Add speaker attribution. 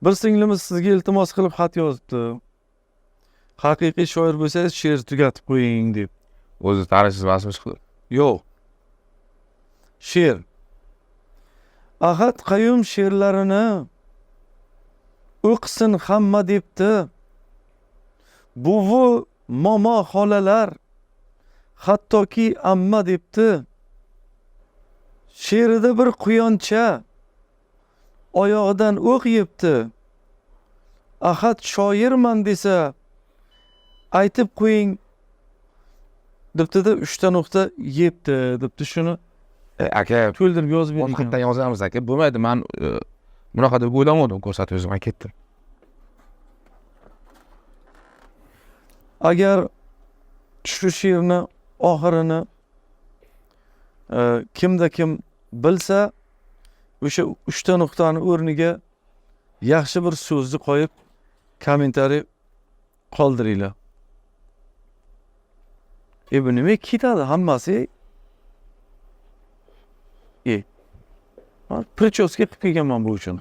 Speaker 1: Bir singlimiz sizga iltimos qilib xat yozibdi. Haqiqiy shoir bo'lsangiz she'r tugatib qo'ying deb.
Speaker 2: O'zi tanishsiz emasmi chiqdi?
Speaker 1: Yo'q. She'r. Ahad Qayum she'rlarini o'qisin hamma debdi. Buvi, momo, xolalar, hattoki amma debdi. She'rida bir quyoncha oyog'idan o'q yebdi. Ahad shoirman desa aytib qo'ying debdi-da 3 ta nuqta yebdi debdi. Shuni
Speaker 2: Aka,
Speaker 1: to'ldirib yozib
Speaker 2: o'n
Speaker 1: bergan.
Speaker 2: xatdan yozamiz aka. Bo'lmaydi, men bunaqa deb o'ylamadim, ko'rsatib o'zim ketdim.
Speaker 1: Agar shu she'rni oxirini kimda kim bilsa, o'sha 3 ta nuqtani o'rniga yaxshi bir so'zni qo'yib kommentariy qoldiringlar. Bu nima ketadi hammasi? Prichoska qilib kelganman bu uchun.